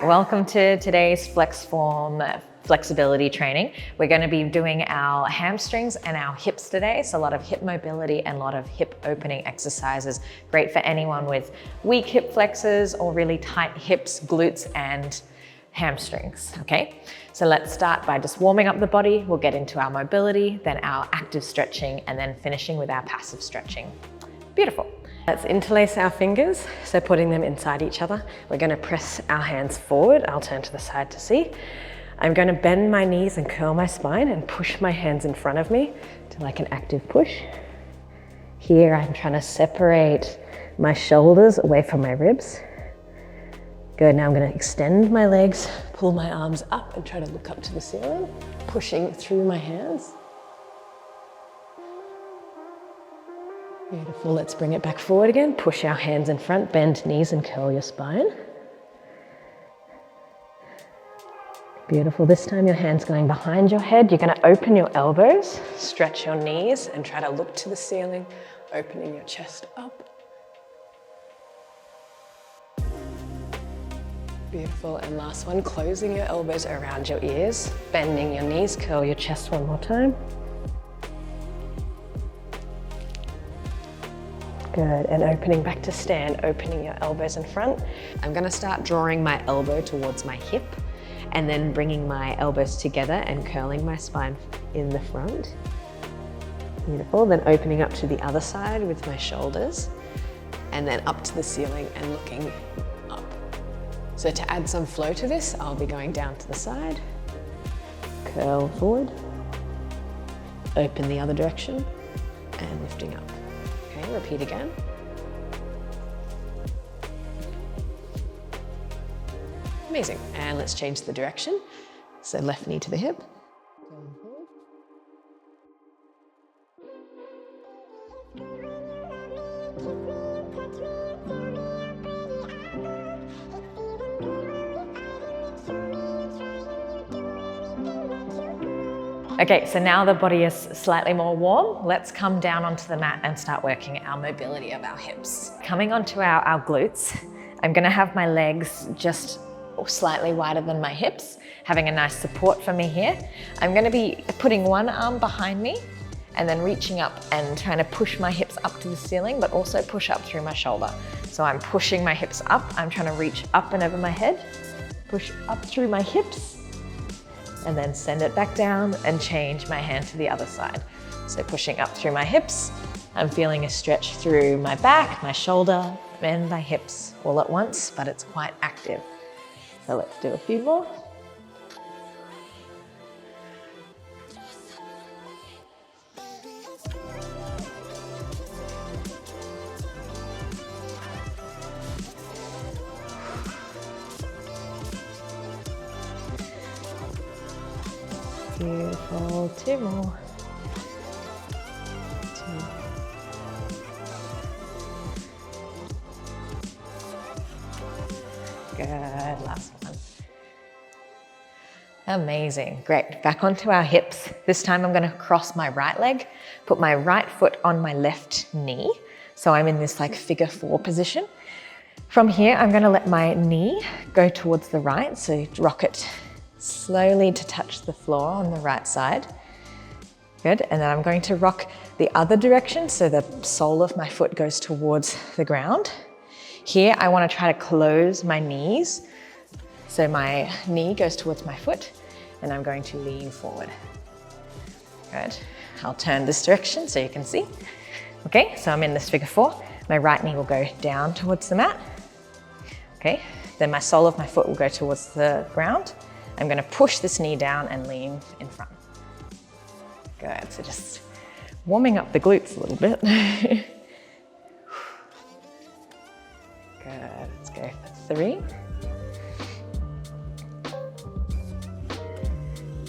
Welcome to today's FLEXFORM flexibility training. We're going to be doing our hamstrings and our hips today. So a lot of hip mobility and a lot of hip opening exercises. Great for anyone with weak hip flexors or really tight hips, glutes, and hamstrings, okay? So let's start by just warming up the body. We'll get into our mobility, then our active stretching, and then finishing with our passive stretching. Beautiful. Let's interlace our fingers, so putting them inside each other. We're going to press our hands forward. I'll turn to the side to see. I'm going to bend my knees and curl my spine and push my hands in front of me to like an active push. Here I'm trying to separate my shoulders away from my ribs. Good, now I'm going to extend my legs, pull my arms up and try to look up to the ceiling, pushing through my hands. Beautiful, let's bring it back forward again. Push our hands in front, bend knees and curl your spine. Beautiful, this time your hand's going behind your head. You're going to open your elbows, stretch your knees and try to look to the ceiling, opening your chest up. Beautiful, and last one, closing your elbows around your ears, bending your knees, curl your chest one more time. Good, and opening back to stand, opening your elbows in front. I'm gonna start drawing my elbow towards my hip and then bringing my elbows together and curling my spine in the front. Beautiful, then opening up to the other side with my shoulders and then up to the ceiling and looking up. So to add some flow to this, I'll be going down to the side, curl forward, open the other direction and lifting up. Okay, repeat again. Amazing, and let's change the direction. So left knee to the hip. Okay, so now the body is slightly more warm. Let's come down onto the mat and start working our mobility of our hips. Coming onto our glutes, I'm gonna have my legs just slightly wider than my hips, having a nice support for me here. I'm gonna be putting one arm behind me and then reaching up and trying to push my hips up to the ceiling, but also push up through my shoulder. So I'm pushing my hips up. I'm trying to reach up and over my head, push up through my hips, and then send it back down and change my hand to the other side. So pushing up through my hips, I'm feeling a stretch through my back, my shoulder, and my hips all at once, but it's quite active. So let's do a few more. Beautiful, two more. Good, last one. Amazing, great. Back onto our hips. This time I'm gonna cross my right leg, put my right foot on my left knee. So I'm in this like figure 4 position. From here, I'm gonna let my knee go towards the right, so rock it slowly to touch the floor on the right side. Good, and then I'm going to rock the other direction, so the sole of my foot goes towards the ground. Here, I want to try to close my knees. So my knee goes towards my foot and I'm going to lean forward. Good. I'll turn this direction so you can see. Okay, so I'm in this figure 4. My right knee will go down towards the mat. Okay, then my sole of my foot will go towards the ground. I'm going to push this knee down and lean in front. Good, so just warming up the glutes a little bit. Good, let's go for 3.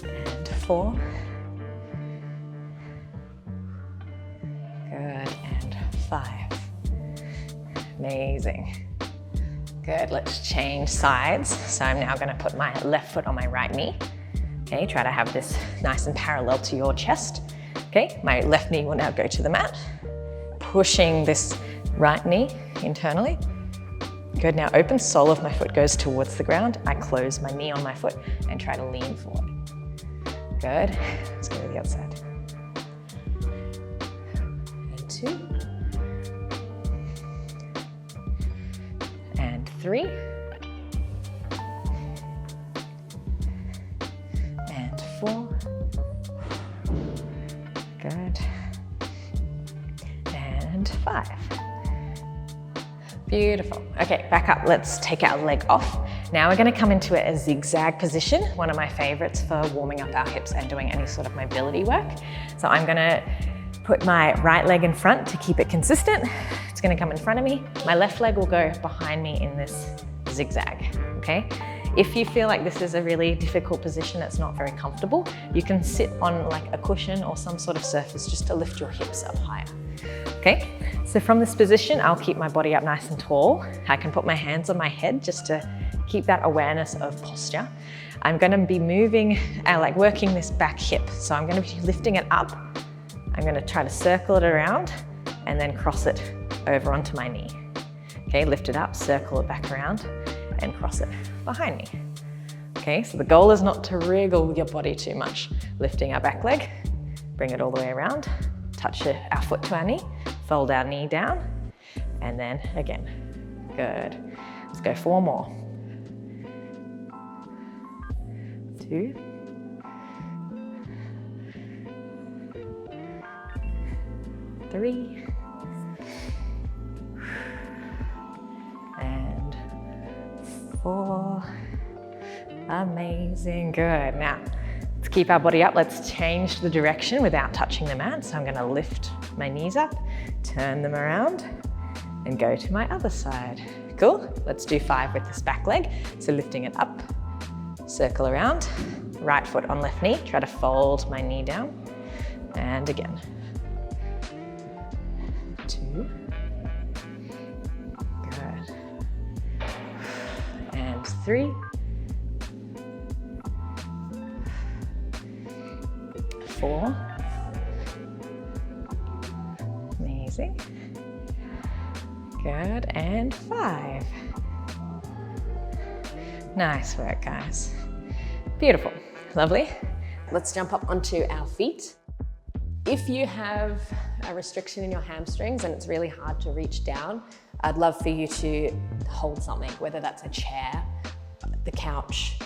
And 4. Good, and 5. Amazing. Good, let's change sides. So I'm now gonna put my left foot on my right knee. Okay, try to have this nice and parallel to your chest. Okay, my left knee will now go to the mat, pushing this right knee internally. Good, now open sole of my foot goes towards the ground. I close my knee on my foot and try to lean forward. Good, let's go to the other side. And 2. And 3. And 4. Good. And 5. Beautiful. Okay, back up. Let's take our leg off. Now we're going to come into a zigzag position, one of my favorites for warming up our hips and doing any sort of mobility work. So I'm going to put my right leg in front to keep it consistent. It's going to come in front of me. My left leg will go behind me in this zigzag, okay? If you feel like this is a really difficult position, it's not very comfortable, you can sit on like a cushion or some sort of surface just to lift your hips up higher, okay? So from this position, I'll keep my body up nice and tall. I can put my hands on my head just to keep that awareness of posture. I'm going to be moving, like working this back hip. So I'm going to be lifting it up. I'm going to try to circle it around and then cross it over onto my knee. Okay, lift it up, circle it back around and cross it behind me. Okay, so the goal is not to wriggle your body too much. Lifting our back leg, bring it all the way around, touch our foot to our knee, fold our knee down, and then again. Good. Let's go 4 more. 2. 3. And 4. Amazing, good. Now, let's keep our body up. Let's change the direction without touching the mat. So I'm gonna lift my knees up, turn them around, and go to my other side. Cool, let's do 5 with this back leg. So lifting it up, circle around, right foot on left knee, try to fold my knee down, and again. 2. Good. And 3. 4. Amazing. Good, and 5. Nice work, guys. Beautiful, lovely. Let's jump up onto our feet. If you have a restriction in your hamstrings and it's really hard to reach down, I'd love for you to hold something, whether that's a chair, the couch,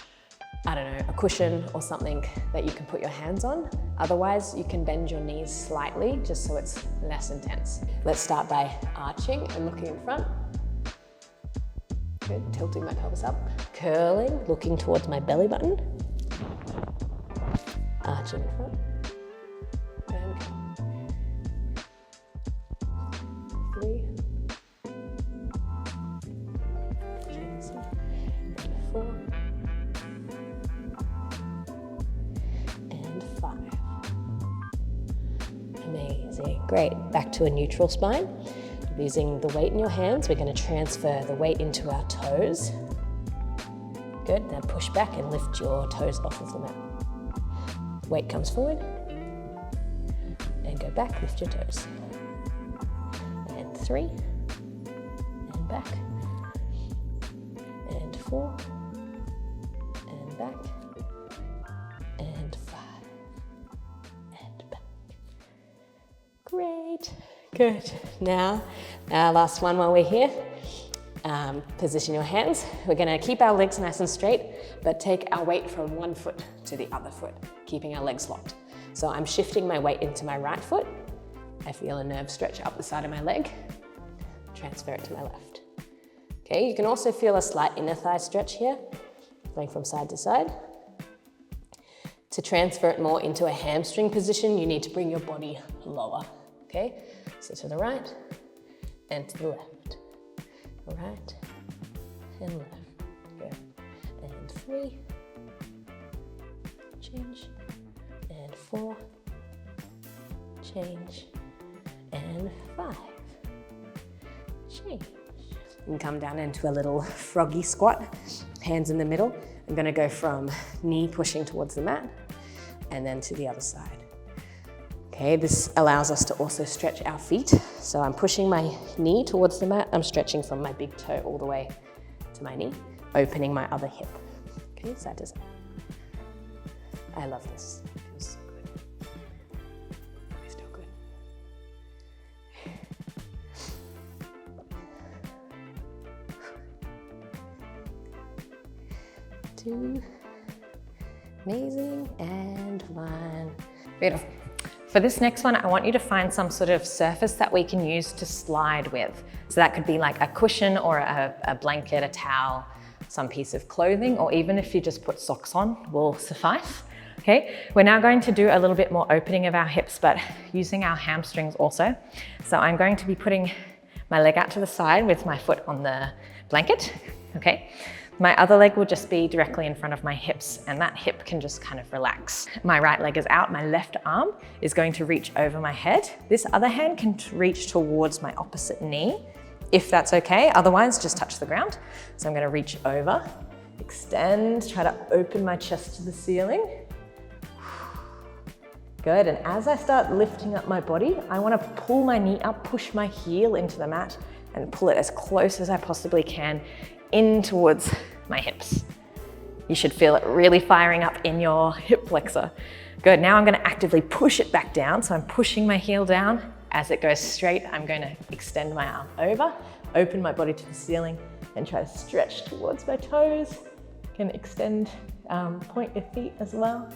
I don't know, a cushion or something that you can put your hands on. Otherwise, you can bend your knees slightly just so it's less intense. Let's start by arching and looking in front. Good, tilting my pelvis up. Curling, looking towards my belly button. Arching in front. And 3. And 4. And 5. Amazing, great. Back to a neutral spine. Using the weight in your hands, we're going to transfer the weight into our toes. Good, now push back and lift your toes off of the mat. Weight comes forward, and go back, lift your toes. And 3, and back, and 4, and back, and 5, and back. Great. Good. Now, our last one while we're here. Position your hands. We're going to keep our legs nice and straight, but take our weight from one foot to the other foot, keeping our legs locked. So I'm shifting my weight into my right foot. I feel a nerve stretch up the side of my leg. Transfer it to my left. Okay, you can also feel a slight inner thigh stretch here, going from side to side. To transfer it more into a hamstring position, you need to bring your body lower. Okay, so to the right and to the left. Right and left. Good. And 3. Change. And 4. Change. And 5. Change. You can come down into a little froggy squat. Hands in the middle. I'm going to go from knee pushing towards the mat and then to the other side. Okay, this allows us to also stretch our feet. So I'm pushing my knee towards the mat. I'm stretching from my big toe all the way to my knee, opening my other hip. Okay, side to side. I love this. It feels so good. It's still good. 2. Amazing, and 1. Beautiful. For this next one, I want you to find some sort of surface that we can use to slide with. So that could be like a cushion or a blanket, a towel, some piece of clothing, or even if you just put socks on will suffice. Okay, we're now going to do a little bit more opening of our hips, but using our hamstrings also. So I'm going to be putting my leg out to the side with my foot on the blanket, okay? My other leg will just be directly in front of my hips, and that hip can just kind of relax. My right leg is out, my left arm is going to reach over my head. This other hand can reach towards my opposite knee, if that's okay. Otherwise, just touch the ground. So I'm gonna reach over, extend, try to open my chest to the ceiling. Good, and as I start lifting up my body, I wanna pull my knee up, push my heel into the mat, and pull it as close as I possibly can in towards my hips. You should feel it really firing up in your hip flexor. Good, now I'm gonna actively push it back down. So I'm pushing my heel down. As it goes straight, I'm gonna extend my arm over, open my body to the ceiling, and try to stretch towards my toes. You can extend, point your feet as well.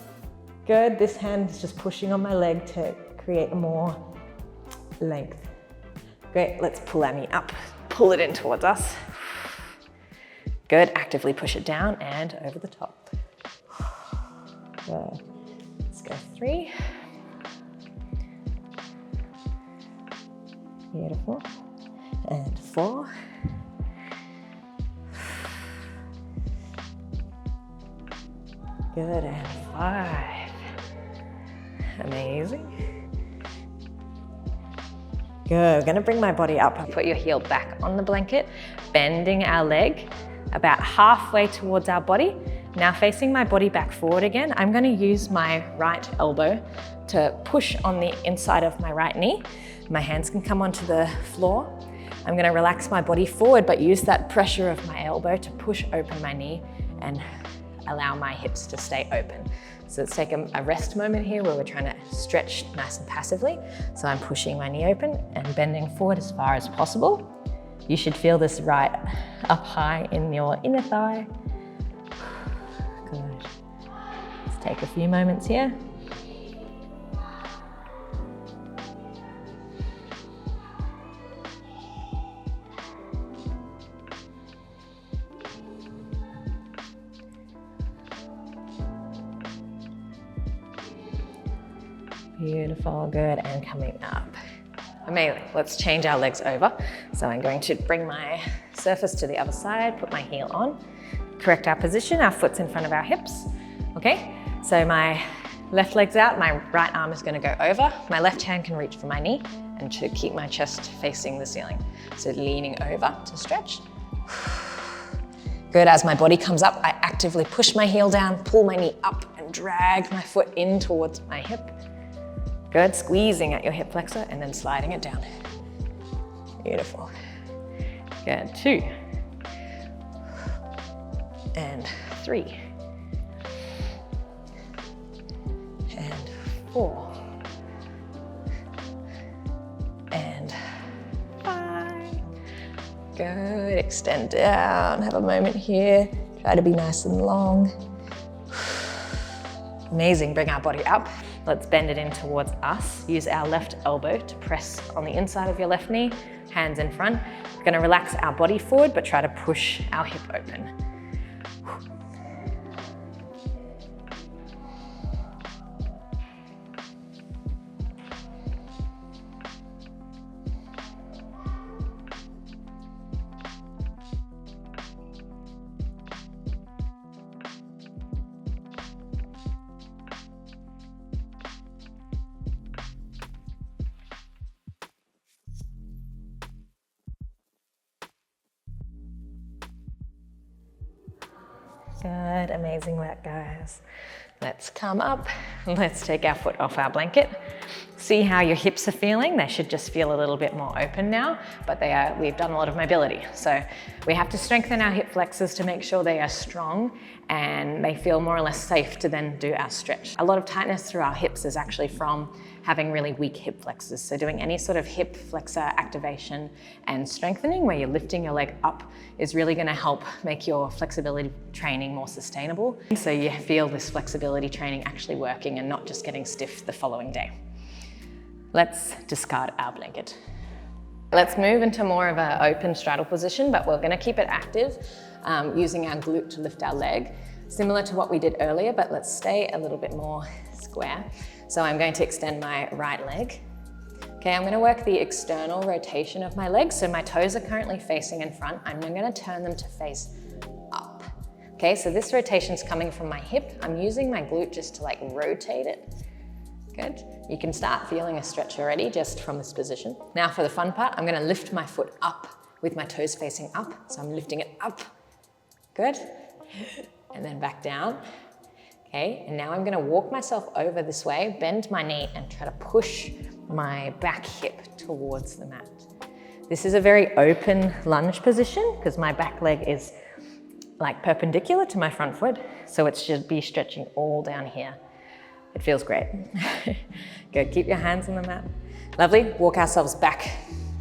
Good, this hand is just pushing on my leg to create more length. Great, let's pull our knee up, pull it in towards us. Good, actively push it down and over the top. Good. Let's go 3. Beautiful. And 4. Good, and 5. Amazing. Good, I'm gonna bring my body up. Put your heel back on the blanket, bending our leg about halfway towards our body. Now facing my body back forward again, I'm gonna use my right elbow to push on the inside of my right knee. My hands can come onto the floor. I'm gonna relax my body forward, but use that pressure of my elbow to push open my knee and allow my hips to stay open. So let's take a rest moment here where we're trying to stretch nice and passively. So I'm pushing my knee open and bending forward as far as possible. You should feel this right up high in your inner thigh. Good. Let's take a few moments here. Beautiful, good, and coming up. Amazing, let's change our legs over. So I'm going to bring my surface to the other side, put my heel on, correct our position, our foot's in front of our hips, okay? So my left leg's out, my right arm is gonna go over, my left hand can reach for my knee and to keep my chest facing the ceiling. So leaning over to stretch. Good, as my body comes up, I actively push my heel down, pull my knee up and drag my foot in towards my hip. Good, squeezing at your hip flexor and then sliding it down. Beautiful. Good, 2. And 3. And 4. And 5. Good, extend down, have a moment here. Try to be nice and long. Amazing, bring our body up. Let's bend it in towards us. Use our left elbow to press on the inside of your left knee, hands in front. We're gonna relax our body forward, but try to push our hip open. Good, amazing work, guys. Let's come up. Let's take our foot off our blanket. See how your hips are feeling? They should just feel a little bit more open now, but we've done a lot of mobility. So we have to strengthen our hip flexors to make sure they are strong and they feel more or less safe to then do our stretch. A lot of tightness through our hips is actually from having really weak hip flexors. So doing any sort of hip flexor activation and strengthening where you're lifting your leg up is really going to help make your flexibility training more sustainable. So you feel this flexibility training actually working and not just getting stiff the following day. Let's discard our blanket. Let's move into more of an open straddle position, but we're going to keep it active using our glute to lift our leg, similar to what we did earlier, but let's stay a little bit more square. So I'm going to extend my right leg. Okay, I'm going to work the external rotation of my legs. So my toes are currently facing in front. I'm going to turn them to face up. Okay, so this rotation is coming from my hip. I'm using my glute just to like rotate it. Good. You can start feeling a stretch already just from this position. Now for the fun part, I'm going to lift my foot up with my toes facing up. So I'm lifting it up. Good. And then back down. Okay, and now I'm going to walk myself over this way, bend my knee and try to push my back hip towards the mat. This is a very open lunge position because my back leg is like perpendicular to my front foot. So it should be stretching all down here. It feels great. Good, keep your hands on the mat. Lovely, walk ourselves back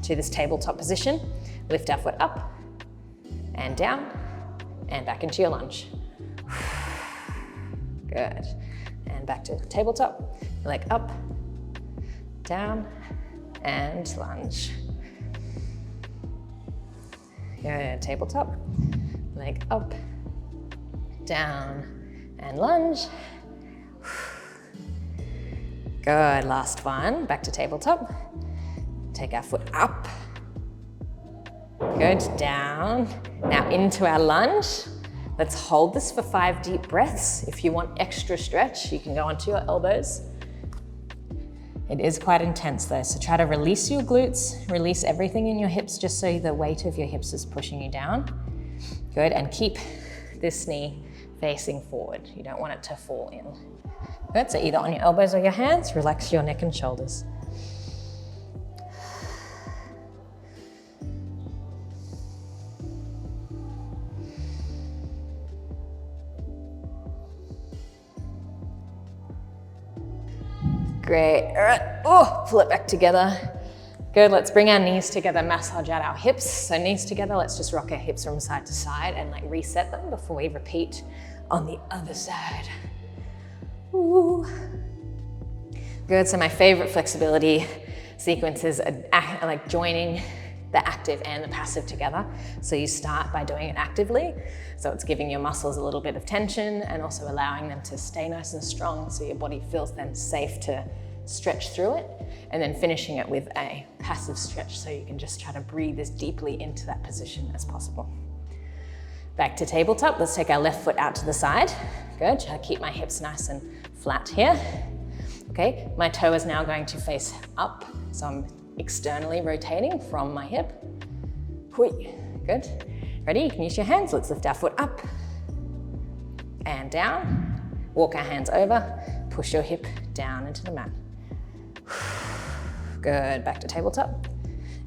to this tabletop position. Lift our foot up and down and back into your lunge. Good, and back to tabletop. Leg up, down, and lunge. Good, tabletop. Leg up, down, and lunge. Good, last one, back to tabletop. Take our foot up. Good, down. Now into our lunge. Let's hold this for 5 deep breaths. If you want extra stretch, you can go onto your elbows. It is quite intense though, so try to release your glutes, release everything in your hips just so the weight of your hips is pushing you down. Good, and keep this knee facing forward. You don't want it to fall in. Good, so either on your elbows or your hands, relax your neck and shoulders. Great, all right, pull it back together. Good, let's bring our knees together, massage out our hips. So knees together, let's just rock our hips from side to side and like reset them before we repeat on the other side. Ooh. Good, so my favorite flexibility sequences are like joining the active and the passive together. So you start by doing it actively. So it's giving your muscles a little bit of tension and also allowing them to stay nice and strong so your body feels then safe to stretch through it. And then finishing it with a passive stretch so you can just try to breathe as deeply into that position as possible. Back to tabletop, let's take our left foot out to the side. Good, try to keep my hips nice and flat here. Okay, my toe is now going to face up. So I'm externally rotating from my hip. Good. Ready? You can use your hands. Let's lift our foot up and down. Walk our hands over. Push your hip down into the mat. Good. Back to tabletop.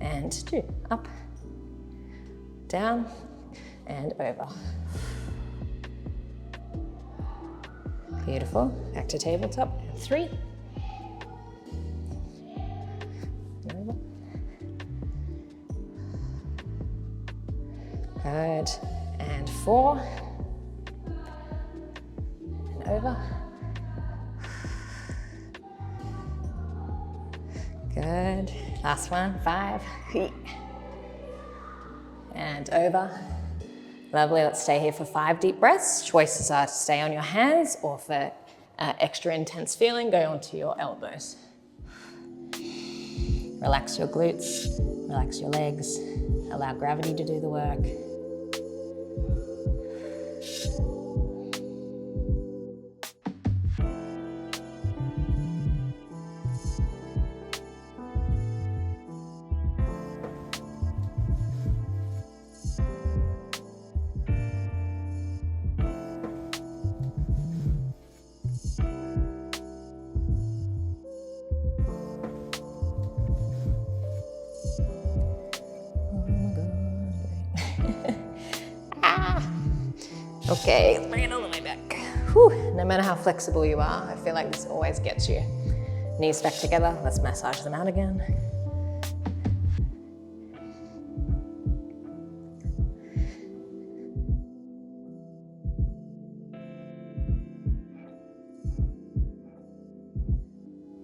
And 2. Up, down, and over. Beautiful. Back to tabletop. 3. Good, and 4, and over. Good, last one, 5, and over. Lovely, let's stay here for 5 deep breaths. Choices are to stay on your hands or for extra intense feeling, go onto your elbows. Relax your glutes, relax your legs, allow gravity to do the work. Okay, bring it all the way back. Whew. No matter how flexible you are, I feel like this always gets you. Knees back together, let's massage them out again.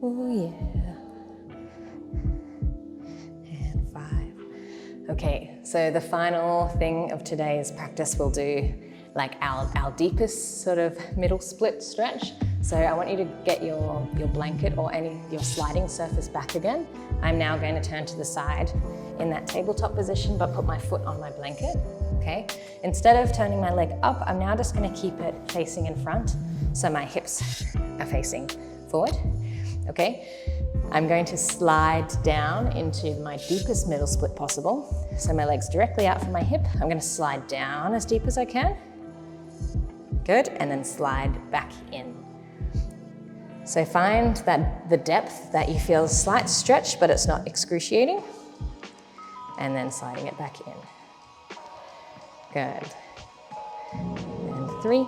Oh yeah. And 5. Okay, so the final thing of today's practice we'll do like our deepest sort of middle split stretch. So I want you to get your blanket or your sliding surface back again. I'm now going to turn to the side in that tabletop position, but put my foot on my blanket, okay? Instead of turning my leg up, I'm now just gonna keep it facing in front, so my hips are facing forward, okay? I'm going to slide down into my deepest middle split possible. So my leg's directly out from my hip. I'm gonna slide down as deep as I can. Good, and then slide back in. So find that the depth that you feel a slight stretch, but it's not excruciating. And then sliding it back in. Good. And 3.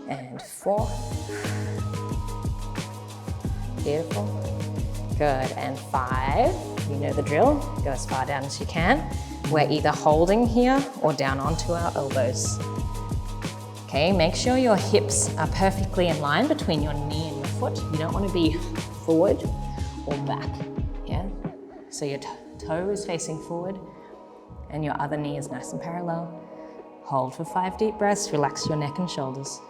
And 4. Beautiful. Good, and 5. You know the drill. Go as far down as you can. We're either holding here or down onto our elbows. Okay, make sure your hips are perfectly in line between your knee and your foot. You don't want to be forward or back, yeah? So your toe is facing forward and your other knee is nice and parallel. Hold for 5 deep breaths, relax your neck and shoulders.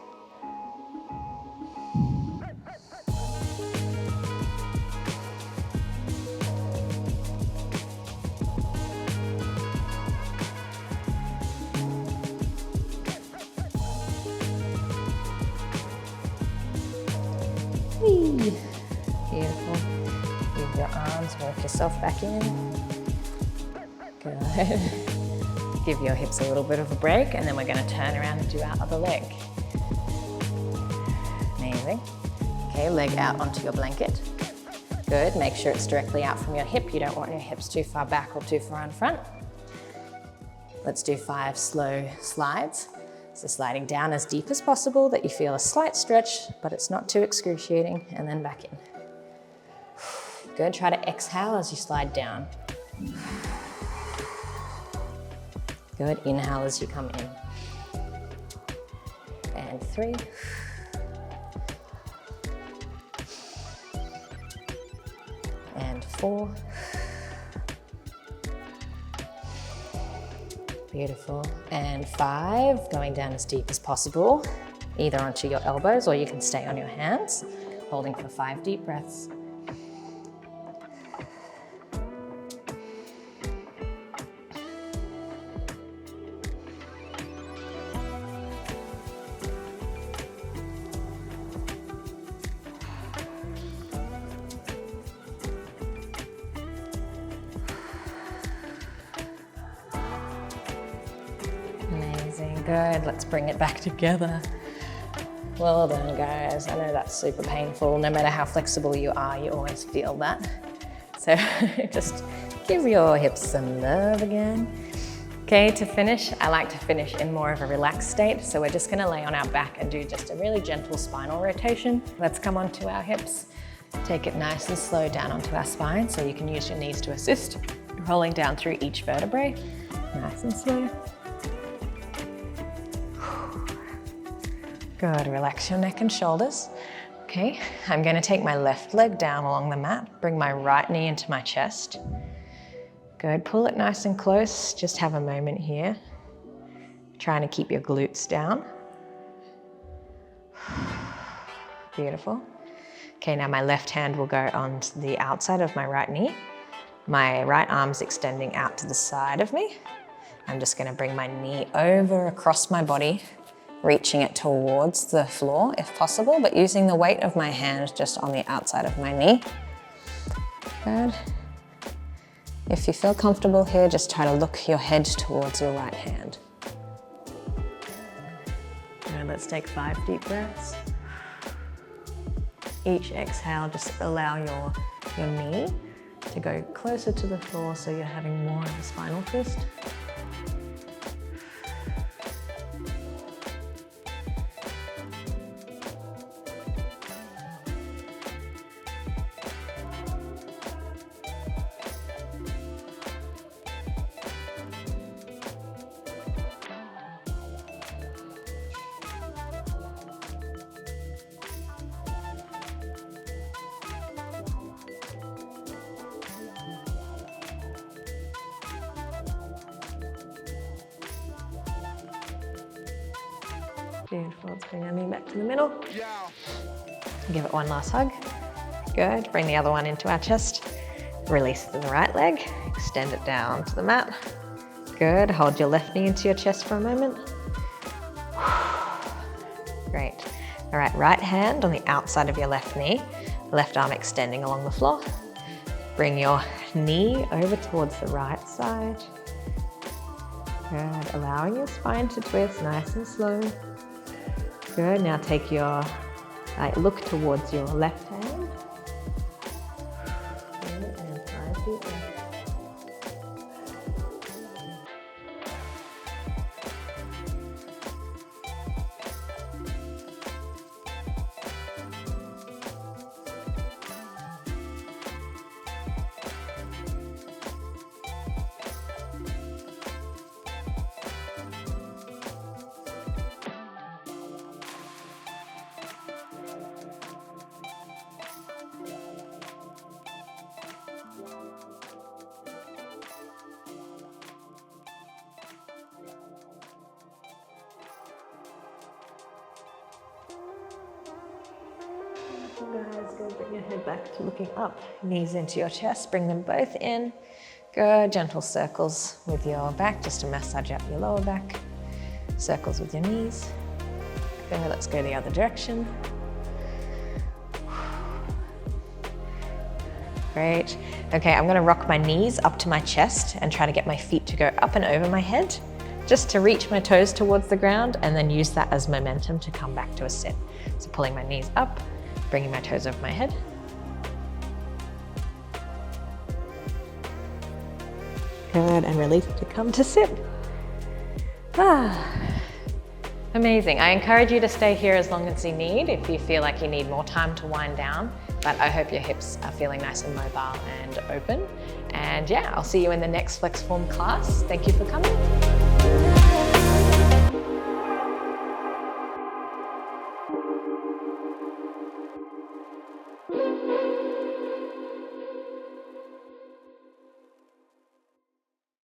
Beautiful. Move your arms, walk yourself back in. Good. Give your hips a little bit of a break, and then we're going to turn around and do our other leg. Amazing. Okay, leg out onto your blanket. Good. Make sure it's directly out from your hip. You don't want your hips too far back or too far in front. Let's do 5 slow slides. So sliding down as deep as possible, that you feel a slight stretch, but it's not too excruciating, and then back in. Good, try to exhale as you slide down. Good, inhale as you come in. And 3. And 4. Beautiful, and 5, going down as deep as possible, either onto your elbows or you can stay on your hands, holding for 5 deep breaths. Good, let's bring it back together. Well done, guys. I know that's super painful. No matter how flexible you are, you always feel that. So just give your hips some love again. Okay, to finish, I like to finish in more of a relaxed state. So we're just gonna lay on our back and do just a really gentle spinal rotation. Let's come onto our hips. Take it nice and slow down onto our spine, so you can use your knees to assist, rolling down through each vertebrae. Nice and slow. Good, relax your neck and shoulders. Okay, I'm gonna take my left leg down along the mat, bring my right knee into my chest. Good, pull it nice and close, just have a moment here. Trying to keep your glutes down. Beautiful. Okay, now my left hand will go on the outside of my right knee. My right arm's extending out to the side of me. I'm just gonna bring my knee over across my body, reaching it towards the floor if possible, but using the weight of my hand just on the outside of my knee. Good. If you feel comfortable here, just try to look your head towards your right hand. And let's take 5 deep breaths. Each exhale, just allow your knee to go closer to the floor so you're having more of a spinal twist. Beautiful, let's bring our knee back to the middle. Give it one last hug. Good, bring the other one into our chest. Release the right leg, extend it down to the mat. Good, hold your left knee into your chest for a moment. Great. All right, right hand on the outside of your left knee, left arm extending along the floor. Bring your knee over towards the right side. Good, allowing your spine to twist nice and slow. Good, now take your, look towards your left hand. Good, and 5 feet in. Guys, go bring your head back to looking up. Knees into your chest, bring them both in. Good, gentle circles with your back, just to massage up your lower back. Circles with your knees. Good, let's go the other direction. Great. Okay, I'm gonna rock my knees up to my chest and try to get my feet to go up and over my head, just to reach my toes towards the ground and then use that as momentum to come back to a sit. So pulling my knees up, bringing my toes over my head. Good, and release to come to sit. Amazing. I encourage you to stay here as long as you need if you feel like you need more time to wind down, but I hope your hips are feeling nice and mobile and open. And yeah, I'll see you in the next FLEXFORM class. Thank you for coming.